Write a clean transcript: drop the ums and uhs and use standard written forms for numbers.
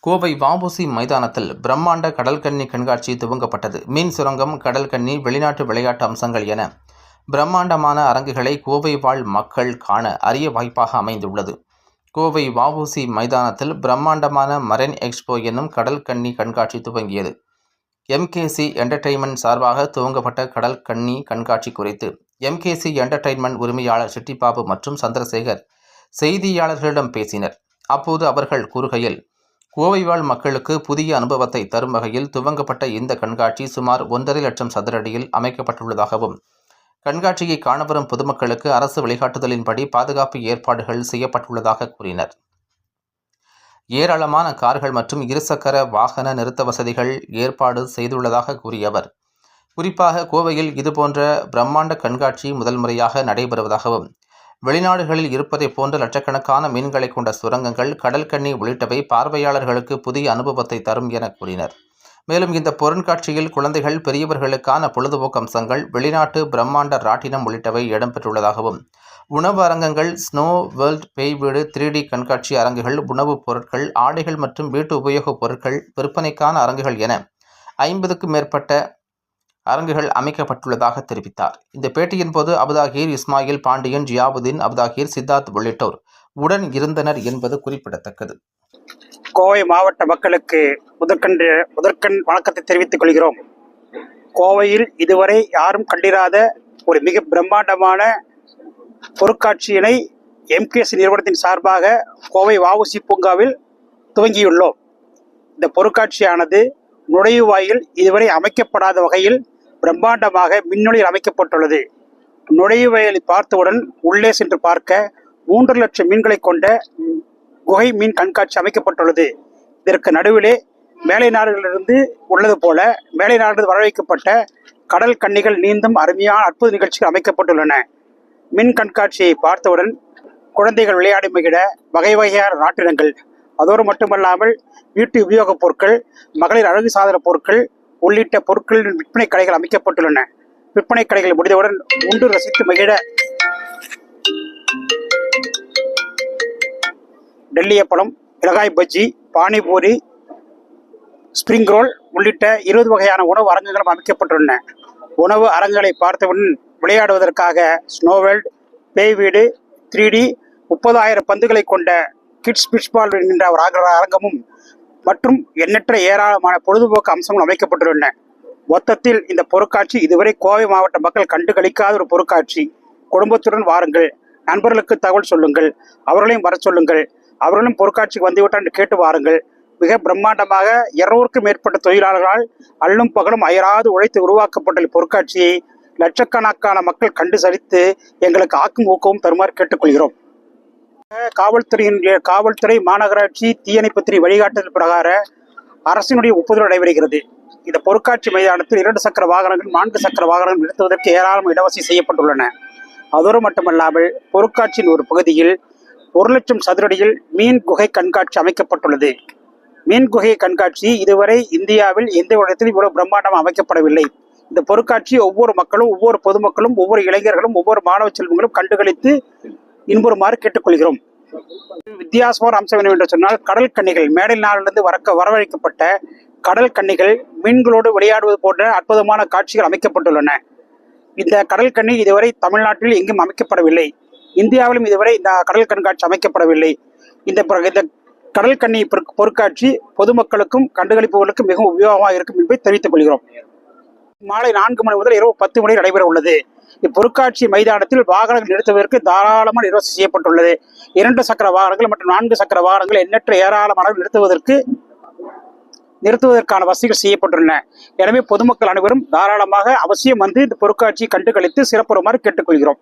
கோவை வ.உ.சி. மைதானத்தில் பிரம்மாண்ட கடல்கன்னி கண்காட்சி துவங்கப்பட்டது. மீன் சுரங்கம், கடல்கன்னி, வெளிநாட்டு விளையாட்டு அம்சங்கள் என பிரம்மாண்டமான அரங்குகளை கோவை வாழ் மக்கள் காண அரிய வாய்ப்பாக அமைந்துள்ளது. கோவை வ.உ.சி. மைதானத்தில் பிரம்மாண்டமான மரைன் எக்ஸ்போ என்னும் கடல்கன்னி கண்காட்சி துவங்கியது. எம்.கே.சி. என்டர்டெயின்மெண்ட் சார்பாக துவங்கப்பட்ட கடல்கன்னி கண்காட்சி குறித்து எம்.கே.சி. என்டர்டெயின்மெண்ட் உரிமையாளர் சிட்டிபாபு மற்றும் சந்திரசேகர் செய்தியாளர்களிடம் பேசினர். அப்போது அவர்கள் கூறுகையில், கோவை வாழ் மக்களுக்கு புதிய அனுபவத்தை தரும் வகையில் துவங்கப்பட்ட இந்த கண்காட்சி சுமார் 1.5 லட்சம் சதுர அடியில் அமைக்கப்பட்டுள்ளதாகவும், கண்காட்சியை காணவரும் பொதுமக்களுக்கு அரசு வழிகாட்டுதலின்படி பாதுகாப்பு ஏற்பாடுகள் செய்யப்பட்டுள்ளதாக கூறினர். ஏராளமான கார்கள் மற்றும் இருசக்கர வாகன நிறுத்த வசதிகள் ஏற்பாடு செய்துள்ளதாக கூறிய அவர், குறிப்பாக கோவையில் இதுபோன்ற பிரம்மாண்ட கண்காட்சி முதல் முறையாக நடைபெறுவதாகவும், வெளிநாடுகளில் இருப்பதை போன்ற லட்சக்கணக்கான மீன்களை கொண்ட சுரங்கங்கள், கடல்கன்னி உள்ளிட்டவை பார்வையாளர்களுக்கு புதிய அனுபவத்தை தரும் என கூறினர். மேலும் இந்த பொருட்காட்சியில் குழந்தைகள், பெரியவர்களுக்கான பொழுதுபோக்கு அம்சங்கள், வெளிநாட்டு பிரம்மாண்ட ராட்டினம் உள்ளிட்டவை இடம்பெற்றுள்ளதாகவும், உணவு அரங்கங்கள், ஸ்னோ வேர்ல்ட், பேய் வீடு, 3D கண்காட்சி அரங்குகள், உணவுப் பொருட்கள், ஆடைகள் மற்றும் வீட்டு உபயோகப் பொருட்கள் விற்பனைக்கான அரங்குகள் என 50க்கும் மேற்பட்ட அரங்குகள் அமைக்கப்பட்டுள்ளதாக தெரிவித்தார். இந்த பேட்டியின் போது அபுதாகிர், இஸ்மாயில், பாண்டியன், ஜியாவுதீன், அபுதாகிர், சித்தார்த் உள்ளிட்டோர் உடன் இருந்தனர் என்பது குறிப்பிடத்தக்கது. கோவை மாவட்ட மக்களுக்கு முதற்கண் வணக்கத்தை தெரிவித்துக் கொள்கிறோம். கோவையில் இதுவரை யாரும் கண்டிராத ஒரு மிக பிரம்மாண்டமான பொருட்காட்சியினை எம்.கே.சி. நிறுவனத்தின் சார்பாக கோவை வ.உ.சி. பூங்காவில் துவங்கியுள்ளோம். இந்த பொருட்காட்சியானது நுழைவாயில் இதுவரை அமைக்கப்படாத வகையில் பிரம்மாண்டமாக மின்னொளியில் அமைக்கப்பட்டுள்ளது. நுழைவாயிலை பார்த்தவுடன் உள்ளே சென்று பார்க்க 3 லட்சம் மீன்களை கொண்ட குகை மீன் கண்காட்சி அமைக்கப்பட்டுள்ளது. இதற்கு நடுவிலே மேலை நாடுகளிலிருந்து உள்ளது போல மேலை நாடுகளில் வரவைக்கப்பட்ட கடல் கன்னிகள் நீந்தும் அருமையான அற்புத நிகழ்ச்சிகள் அமைக்கப்பட்டுள்ளன. மின் கண்காட்சியை பார்த்தவுடன் குழந்தைகள் விளையாடி மகிழ வகை வகையான ராட்டினங்கள், அதோடு மட்டுமல்லாமல் வீட்டு உபயோகப் பொருட்கள், மகளிர் அழகு சாதன பொருட்கள் உள்ளிட்ட பொருட்களின் விற்பனை கடைகள் அமைக்கப்பட்டுள்ளன. விற்பனை கடைகள் முடிந்தவுடன் உண்டு ரசித்து மகிழ டெல்லி அப்பளம், மிளகாய் பஜ்ஜி, பானிபூரி, ஸ்பிரிங் ரோல் உள்ளிட்ட 20 வகையான உணவு அரங்குகளும் அமைக்கப்பட்டுள்ளன. உணவு அரங்குகளை பார்த்தவுடன் விளையாடுவதற்காக ஸ்னோ வேர்ல்ட், பேய் வீடு, 3D 30,000 பந்துகளை கொண்ட கிட்ஸ் பிட்ச்பால் என்கின்ற ஒரு அரங்கமும் மற்றும் எண்ணற்ற ஏராளமான பொழுதுபோக்கு அம்சங்களும் அமைக்கப்பட்டுள்ளன. மொத்தத்தில் இந்த பொருட்காட்சி இதுவரை கோவை மாவட்ட மக்கள் கண்டு களிக்காத ஒரு பொருட்காட்சி. குடும்பத்துடன் வாருங்கள், நண்பர்களுக்கு தகவல் சொல்லுங்கள், அவர்களையும் வர சொல்லுங்கள், அவர்களும் பொருட்காட்சிக்கு வந்துவிட்டால் என்று கேட்டு வாருங்கள். மிக பிரம்மாண்டமாக 200க்கும் மேற்பட்ட தொழிலாளர்களால் அல்லும் பகலும் அயராது உழைத்து உருவாக்கப்பட்ட பொருட்காட்சியை லட்சக்கணக்கான மக்கள் கண்டு சலித்து எங்களுக்கு ஆக்கும் ஊக்கமும் தருமாறு கேட்டுக்கொள்கிறோம். காவல்துறை, மாநகராட்சி, தீயணைப்புத்துறை வழிகாட்டுதல் பிரகார அரசினுடைய ஒப்புதல் நடைபெறுகிறது. இந்த பொருட்காட்சி மைதானத்தில் 2 சக்கர வாகனங்கள், 4 சக்கர வாகனங்கள் நிறுத்துவதற்கு ஏராளமான இடவசதி செய்யப்பட்டுள்ளன. அதோடு மட்டுமல்லாமல் பொருட்காட்சியின் ஒரு பகுதியில் 1 லட்சம் சதுரடியில் மீன் குகை கண்காட்சி அமைக்கப்பட்டுள்ளது. மீன் குகை கண்காட்சி இதுவரை இந்தியாவில் எந்த இடத்திலும் இவ்வளவு பிரம்மாண்டமாக அமைக்கப்படவில்லை. இந்த பொருட்காட்சி ஒவ்வொரு மக்களும், ஒவ்வொரு பொதுமக்களும், ஒவ்வொரு இளைஞர்களும், ஒவ்வொரு மாணவ செல்வங்களும் கண்டுகளித்து இன்புறுமாறு கேட்டுக்கொள்கிறோம். வித்தியாசமான அம்சம் என்னவென்று சொன்னால், கடல் கன்னிகள், மேடை நாளிலிருந்து வரவழைக்கப்பட்ட கடல் கன்னிகள் மீன்களோடு விளையாடுவது போன்ற அற்புதமான காட்சிகள் அமைக்கப்பட்டுள்ளன. இந்த கடல் கன்னி இதுவரை தமிழ்நாட்டில் எங்கும் அமைக்கப்படவில்லை. இந்தியாவிலும் இதுவரை இந்த கடல் கண்காட்சி அமைக்கப்படவில்லை. இந்த கடல் கன்னி பொருட்காட்சி பொதுமக்களுக்கும் கண்டுகளிப்பவர்களுக்கும் மிகவும் உபயோகமாக இருக்கும் என்பதை தெரிவித்துக் கொள்கிறோம். மாலை 4 மணி முதல் இரவு 10 மணி நடைபெற உள்ளது. இப்பொருட்காட்சி மைதானத்தில் வாகனங்கள் நிறுத்துவதற்கு தாராளமான இடவசதி செய்யப்பட்டுள்ளது. 2 சக்கர வாகனங்கள் மற்றும் 4 சக்கர வாகனங்கள் எண்ணற்ற ஏராளமான நிறுத்துவதற்கான வசதிகள் செய்யப்பட்டுள்ளன. எனவே பொதுமக்கள் அனைவரும் தாராளமாக அவசியம் வந்து இந்த பொருட்காட்சியை கண்டுகளித்து சிறப்புறுமாறு கேட்டுக்கொள்கிறோம்.